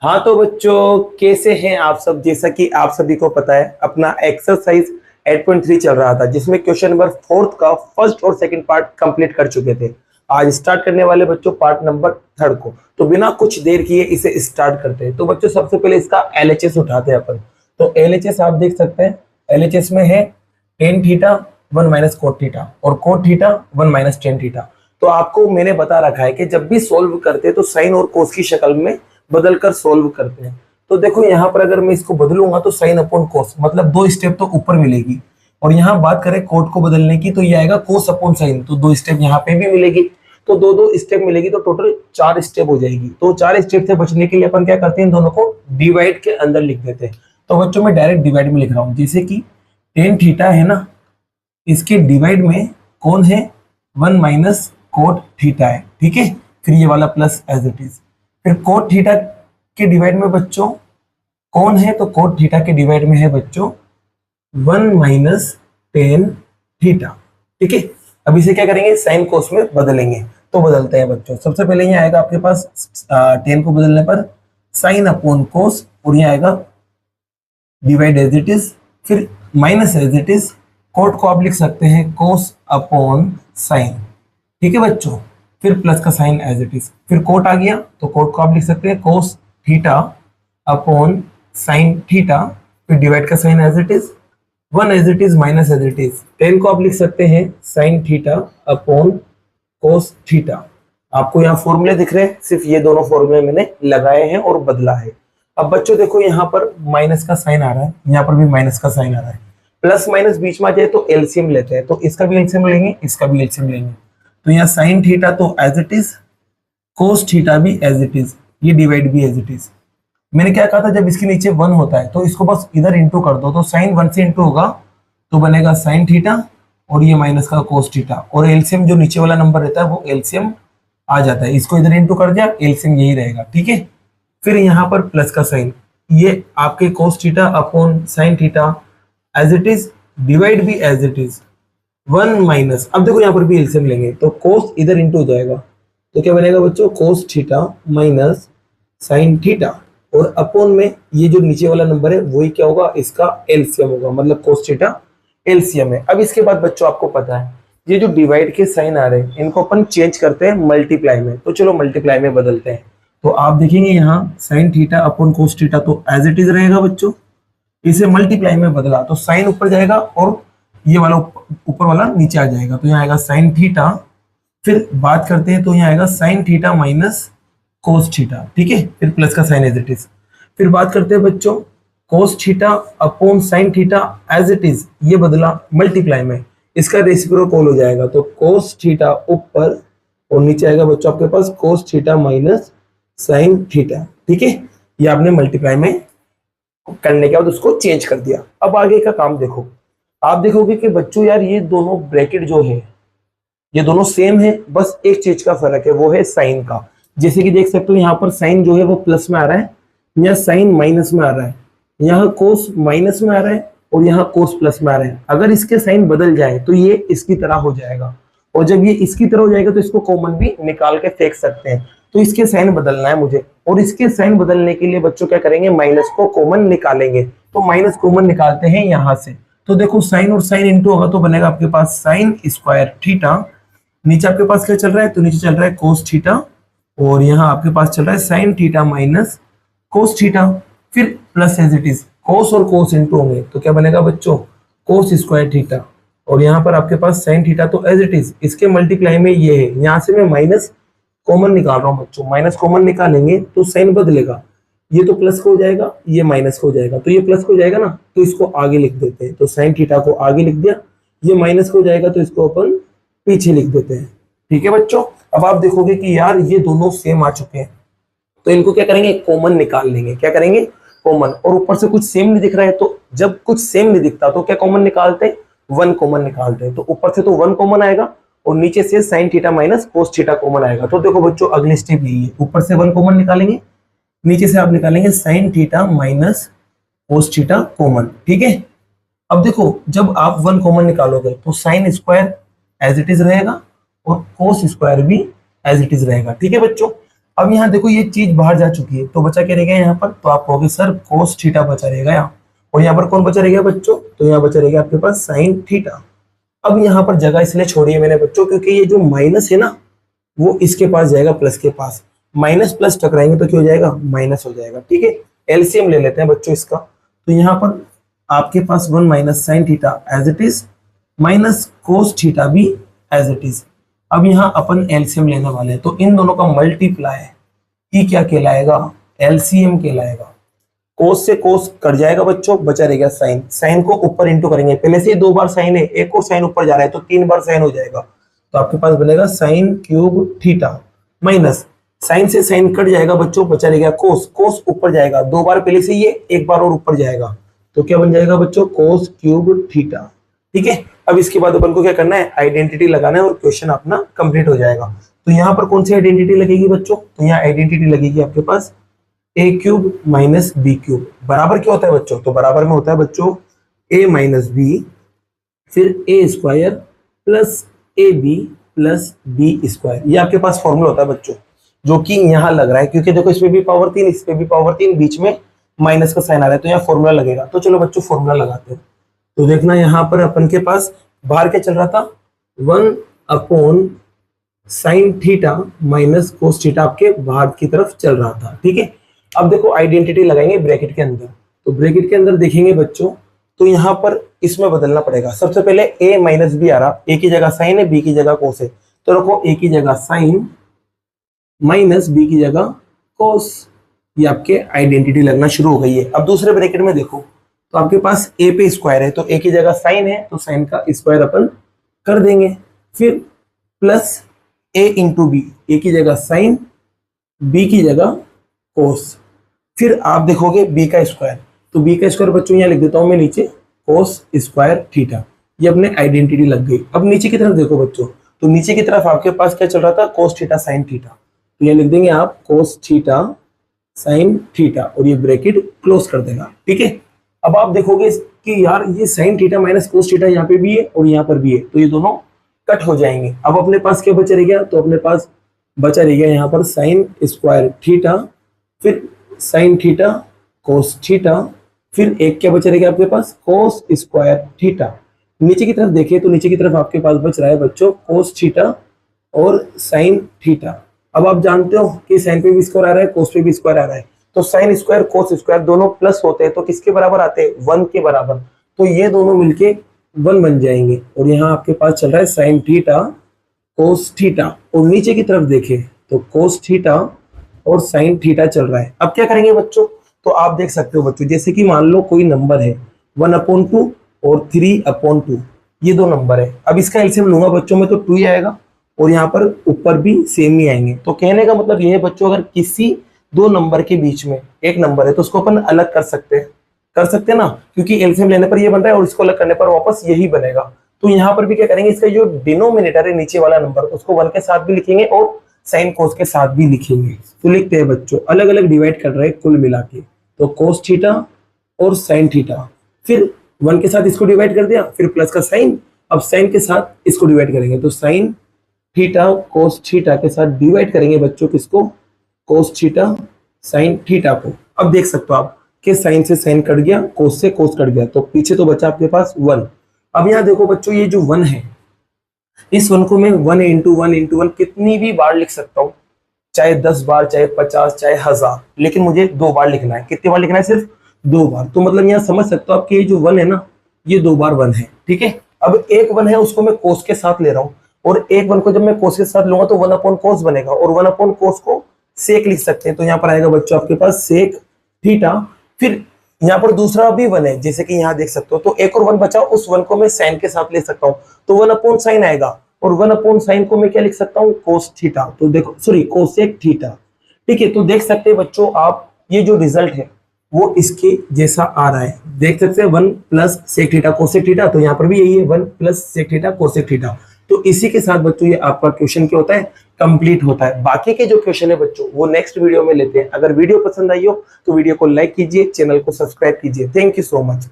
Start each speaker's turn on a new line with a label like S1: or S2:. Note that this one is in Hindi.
S1: हाँ तो बच्चों कैसे हैं आप सब। जैसा कि आप सभी को पता है अपना एक्सरसाइज 8.3 चल रहा था जिसमें क्वेश्चन नंबर 4 का फर्स्ट और सेकंड पार्ट कंप्लीट कर चुके थे। आज स्टार्ट करने वाले बच्चों पार्ट नंबर 3 को। तो बिना कुछ देर किए इसे स्टार्ट करते हैं। तो बच्चों सबसे पहले इसका एलएचएस उठाते हैं अपन। तो एलएचएस आप देख सकते हैं, एलएचएस में है ten theta 1 minus cot theta और cot theta 1 minus ten theta. तो आपको मैंने बता रखा है कि जब भी सोल्व करते हैं तो साइन और कोस की शक्ल में बदल कर सोल्व करते हैं। तो देखो यहाँ पर अगर मैं इसको बदलूंगा तो साइन अपॉन कोस, मतलब दो स्टेप तो ऊपर मिलेगी। और यहाँ बात करें कोट को बदलने की तो ये आएगा कोस अपॉन साइन, तो दो स्टेप यहाँ पे भी मिलेगी। तो दो दो स्टेप मिलेगी तो टोटल 4 स्टेप हो जाएगी। तो 4 स्टेप से बचने के लिए अपन क्या करते हैं, इन दोनों को डिवाइड के अंदर लिख देते हैं। तो बच्चों मैं डायरेक्ट डिवाइड में लिख रहा हूँ, जैसे कि टेन थीटा है ना, इसके डिवाइड में कौन है 1 माइनस कोट थीटा है, ठीक है। फिर ये वाला प्लस एज इट इज। फिर कोट थीटा के डिवाइड में बच्चों कौन है, तो कोट थीटा के डिवाइड में है बच्चों 1 माइनस टेन थीटा, ठीक है। अब इसे क्या करेंगे, साइन कोस में बदलेंगे। तो बदलते हैं बच्चों। सबसे पहले ये आएगा आपके पास 10 को बदलने पर साइन अपॉन कोस, और ये आएगा डिवाइड एज इट इज, फिर minus as it is. Cot को आप लिख सकते हैं कोस अपॉन साइन, ठीक है बच्चों। फिर प्लस का साइन एज इट इज, फिर कोट आ गया तो कोट को आप लिख सकते हैं cos theta upon sine theta, फिर डिवाइड का sign as it is, 1 as it is minus as it is. 10 को आप लिख सकते हैं sine theta upon cos theta. आपको यहाँ फॉर्मूले दिख रहे हैं, सिर्फ ये दोनों फॉर्मूले मैंने लगाए हैं और बदला है। अब बच्चों देखो यहाँ पर माइनस का साइन आ रहा है, यहाँ पर भी माइनस का साइन आ रहा है। प्लस माइनस बीच में आ जाए तो एलसीएम लेते हैं, तो इसका भी एलसीएम लेंगे, इसका भी एलसीएम लेंगे। तो यहाँ साइन थीटा तो as it is, cos theta भी एज इट इज, ये डिवाइड भी एज इट इज। मैंने क्या कहा था, जब इसके नीचे 1 होता है तो इसको बस इधर इंटू कर दो, तो साइन 1 से इंटू होगा तो बनेगा साइन थीटा और ये माइनस का कोस थीटा, और एलसीएम जो नीचे वाला नंबर रहता है वो एलसीएम आ जाता है। इसको इधर इंटू कर दिया, एलसीएम यही रहेगा, ठीक है। फिर यहाँ पर प्लस का साइन, ये आपके cos theta upon sine theta as it is, divide भी एज इट इज, 1 माइनस। अब देखो यहाँ पर भी एलसीएम लेंगे तो कोस इधर इंटू हो जाएगा, तो क्या बनेगा बच्चों, cos theta minus sine theta, और अपॉन में ये जो नीचे वाला नंबर है वही क्या होगा, इसका एलसीएम होगा, मतलब कोस थीटा एलसीएम है। अब इसके बाद बच्चों आपको पता है ये जो डिवाइड के साइन आ रहे हैं इनको अपन चेंज करते हैं मल्टीप्लाई में। तो चलो मल्टीप्लाई में बदलते हैं। तो आप देखेंगे यहाँ sine theta upon cos theta तो एज इट इज रहेगा बच्चों, इसे मल्टीप्लाई में बदला तो साइन ऊपर जाएगा और ये वाला ऊपर वाला नीचे आ जाएगा, तो यहाँ आएगा साइन थीटा। फिर बात करते हैं तो यहाँ आएगा sine theta minus cos theta, ठीक है। फिर प्लस का साइन एज इट इज। फिर बात करते हैं बच्चों cos theta upon sine theta as it is, ये बदला मल्टीप्लाई में, इसका रेसिप्रोकल हो जाएगा, तो कोस थीटा ऊपर और नीचे आएगा बच्चों आपके पास cos theta minus sine theta, ठीक है। ये आपने मल्टीप्लाई में करने के बाद उसको चेंज कर दिया। अब आगे का काम देखो, आप देखोगे कि बच्चों यार ये दोनों ब्रैकेट जो है ये दोनों सेम है, बस एक चीज का फर्क है वो है साइन का। जैसे कि देख सकते हो यहाँ पर साइन जो है वो प्लस में आ रहा है, यहाँ साइन माइनस में आ रहा है, यहाँ कोस माइनस में आ रहा है और यहाँ कोस प्लस में आ रहा है। अगर इसके साइन बदल जाए तो ये इसकी तरह हो जाएगा, और जब ये इसकी तरह हो जाएगा तो इसको कॉमन भी निकाल के फेंक सकते हैं। तो इसके साइन बदलना है मुझे, और इसके साइन बदलने के लिए बच्चों क्या करेंगे, माइनस को कॉमन निकालेंगे। तो माइनस कॉमन निकालते हैं यहाँ से, तो देखो साइन और साइन इंटू होगा तो बनेगा आपके पास साइन स्क्वायर थीटा। नीचे आपके पास क्या चल रहा है, तो नीचे चल रहा है कोस थीटा, और यहाँ आपके पास चल रहा है sine theta minus cos theta. फिर प्लस एज इट इज, कोस और कोस इंटू होंगे तो क्या बनेगा बच्चों, कोस स्क्वायर थीटा, और यहाँ पर आपके पास साइन थीटा तो एज इट इज, इसके मल्टीप्लाई में ये है। यहाँ से मैं माइनस कॉमन निकाल रहा हूँ बच्चों, माइनस कॉमन निकालेंगे तो साइन बदलेगा, ये तो प्लस को हो जाएगा, ये माइनस को हो जाएगा, तो ये प्लस को हो जाएगा ना, तो इसको आगे लिख देते हैं। तो साइन थीटा को आगे लिख दिया, ये माइनस को हो जाएगा तो इसको अपन पीछे लिख देते हैं, ठीक है बच्चों। अब आप देखोगे कि यार ये दोनों सेम आ चुके हैं, तो इनको क्या करेंगे, कॉमन निकाल लेंगे। क्या करेंगे, कॉमन। और ऊपर से कुछ सेम नहीं दिख रहा है, तो जब कुछ सेम नहीं दिखता तो क्या कॉमन निकालते हैं, 1 कॉमन निकालते हैं। तो ऊपर से तो 1 कॉमन आएगा और नीचे से sine theta minus cos theta common आएगा। तो देखो बच्चों अगली स्टेप यही है, ऊपर से 1 कॉमन निकालेंगे, नीचे से आप निकालेंगे sine theta minus cos theta common, ठीक है। अब देखो जब आप 1 कॉमन निकालोगे तो sine square as it is रहेगा और कोस स्क्वायर भी एज इट इज रहेगा, ठीक है बच्चों। अब यहाँ देखो ये चीज बाहर जा चुकी है, तो बचा क्या रहेगा यहाँ पर, तो आप कहोगे सर कोस थीटा बचा रहेगा यहाँ, और यहाँ पर कौन बचा रहेगा बच्चों, तो यहाँ बचा रहेगा आपके पास साइन थीटा। अब यहाँ पर जगह इसलिए छोड़ी है मैंने बच्चों, क्योंकि ये जो माइनस है ना वो इसके पास जाएगा प्लस के पास, माइनस प्लस टकराएंगे तो क्या हो जाएगा, माइनस हो जाएगा। ठीक है, एलसीएम ले लेते हैं बच्चों इसका, तो यहाँ पर आपके पास 1 minus sine theta as it is, minus cos theta भी एज इट इज। अब यहाँ अपन एलसीएम लेने वाले हैं, तो इन दोनों का मल्टीप्लाई ही क्या कहलाएगा, एलसीएम कहलाएगा। कोस से कोस कट जाएगा बच्चों, बचा रहेगा साइन, साइन को ऊपर इंटू करेंगे, पहले से 2 बार साइन है, एक और साइन ऊपर जा रहा है तो 3 बार साइन हो जाएगा, तो आपके पास बनेगा sine cube theta, minus sine से साइन कट जाएगा बच्चों, बचा रहेगा कोस, कोस ऊपर जाएगा 2 बार पहले से, ये एक बार और ऊपर जाएगा, तो क्या बन जाएगा बच्चों, कोस क्यूब थीटा। ठीक है, अब इसके बाद अपन को क्या करना है, आइडेंटिटी लगाना है और क्वेश्चन अपना कंप्लीट हो जाएगा। तो यहाँ पर कौन सी आइडेंटिटी लगेगी बच्चों, तो यहाँ आइडेंटिटी लगेगी आपके पास ए क्यूब माइनस बी क्यूब, बराबर क्या होता है बच्चों, तो बराबर में होता है बच्चों ए माइनस बी, फिर A square plus A B plus B square, ये आपके पास फॉर्मूला होता है बच्चों, जो कि यहाँ लग रहा है, क्योंकि देखो इसमें भी पावर 3, इस पे भी पावर 3, बीच में माइनस का साइन आ रहा है, तो यहाँ फॉर्मूला लगेगा। तो चलो बच्चों फॉर्मूला लगाते हैं। तो देखना यहाँ पर अपन के पास बाहर क्या चल रहा था, 1 upon sine theta minus cos theta आपके बाहर की तरफ चल रहा था। ठीक है, अब देखो आइडेंटिटी लगाएंगे ब्रैकेट के अंदर, तो ब्रैकेट के अंदर देखेंगे बच्चों, तो यहाँ पर इसमें बदलना पड़ेगा। सबसे पहले a माइनस बी आ रहा, a की जगह साइन है, b की जगह कोस है, तो रखो a की जगह साइन माइनस b की जगह कोस, ये आपके आइडेंटिटी लगना शुरू हो गई है। अब दूसरे ब्रैकेट में देखो, तो आपके पास a पे स्क्वायर है, तो a की जगह साइन है, तो साइन का स्क्वायर अपन कर देंगे, फिर plus a into B, a की जगह साइन, b की जगह कोस, फिर आप देखोगे b का स्क्वायर, तो b का स्क्वायर बच्चों यहाँ लिख देता हूं मैं नीचे, कोस स्क्वायर थीटा, ये अपने आइडेंटिटी लग गई। अब नीचे की तरफ देखो बच्चों, तो नीचे की तरफ आपके पास क्या चल रहा था, कोस थीटा साइन थीटा, तो ये लिख देंगे आप कोस थीटा साइन थीटा, और ये ब्रैकेट क्लोज कर देगा। ठीक है, अब आप देखोगे कि यार ये sine theta minus cos theta यहाँ पे भी है और यहाँ पर भी है, तो ये दोनों कट हो जाएंगे। अब अपने पास क्या बचा रह गया, तो अपने पास बचा रह गया यहाँ पर साइन स्क्वायर थीटा, फिर साइन थीटा कोस थीटा, फिर एक क्या बचा रह गया आपके पास, कोस स्क्वायर थीटा। नीचे की तरफ देखिए, तो नीचे की तरफ आपके पास बच रहा है बच्चों कोस थीटा और साइन थीटा। अब आप जानते हो कि साइन पे भी स्क्वायर आ रहा है, कोस पे भी स्क्वायर आ रहा है, तो साइन स्क्वायर कोस स्क्वायर दोनों प्लस होते हैं, तो किसके बराबर आते हैं, 1 के बराबर, तो ये दोनों मिलके 1 बन जाएंगे, और यहाँ आपके पास चल रहा है साइन थीटा कोस थीटा, और नीचे की तरफ देखें तो कोस थीटा और साइन थीटा चल रहा है। अब क्या करेंगे बच्चों, तो आप देख सकते हो बच्चों, जैसे कि मान लो कोई नंबर है 1/2 और 3/2, ये 2 नंबर है। अब इसका एलसीएम लूंगा बच्चों में, तो 2 ही आएगा, और यहाँ पर ऊपर भी सेम ही आएंगे। तो कहने का मतलब ये है बच्चों, अगर किसी 2 नंबर के बीच में एक नंबर है तो उसको अपन अलग कर सकते हैं ना, क्योंकि एलसीएम लेने पर ये बन रहा है और इसको अलग करने पर वापस यही बनेगा। तो यहाँ पर भी क्या करेंगे, इसका जो डिनोमिनेटर है नीचे वाला नंबर, उसको 1 के साथ भी लिखेंगे और साइन कोस के साथ भी लिखेंगे। तो लिखते हैं बच्चों, अलग अलग डिवाइड कर रहे हैं कुल मिला के, तो कोस थीटा और साइन थीटा, फिर 1 के साथ इसको डिवाइड कर दिया, फिर प्लस का साइन, अब साइन के साथ इसको डिवाइड करेंगे, तो साइन थीटा कोस थीटा के साथ डिवाइड करेंगे बच्चों किसको, कोस थीटा साइन थीटा को। अब देख सकते हो आप कि साइन से साइन कट गया, कोस से कोस कट गया, तो पीछे तो बचा आपके पास 1। अब यहाँ देखो बच्चों, ये जो 1 है, इस 1 को मैं 1 इंटू 1 कितनी भी बार लिख सकता हूँ, चाहे 10 बार, चाहे 50, चाहे 1000, लेकिन मुझे 2 बार लिखना है। कितनी बार लिखना है, सिर्फ 2 बार। तो मतलब यहाँ समझ सकते हो आप कि ये जो 1 है ना, ये 2 बार 1 है। ठीक है, अब एक 1 है उसको मैं कोस के साथ ले रहा हूँ, और एक 1 को जब मैं कोस के साथ लूंगा तो 1/कोस बनेगा, और 1/कोस को सेक लिख सकते हैं, तो यहाँ पर आएगा बच्चों आपके पास सेक थीटा। फिर यहाँ पर दूसरा भी 1 है, जैसे कि यहाँ देख सकते हो, तो एक और 1 बचा, उस 1 को मैं साइन के साथ ले सकता हूँ, तो 1/साइन आएगा, और 1/साइन को मैं क्या लिख सकता हूँ, कोस थीटा, तो देखो सॉरी कोसेक थीटा। ठीक है, तो देख सकते हैं बच्चों आप, ये जो रिजल्ट है वो इसके जैसा आ रहा है, देख सकते हैं 1 plus sec theta cosec theta, तो यहाँ पर भी यही है 1 plus sec theta cosec theta. तो इसी के साथ बच्चों ये आपका क्वेश्चन क्या होता है, कंप्लीट होता है। बाकी के जो क्वेश्चन है बच्चों वो नेक्स्ट वीडियो में लेते हैं। अगर वीडियो पसंद आई हो तो वीडियो को लाइक कीजिए, चैनल को सब्सक्राइब कीजिए। Thank you so much.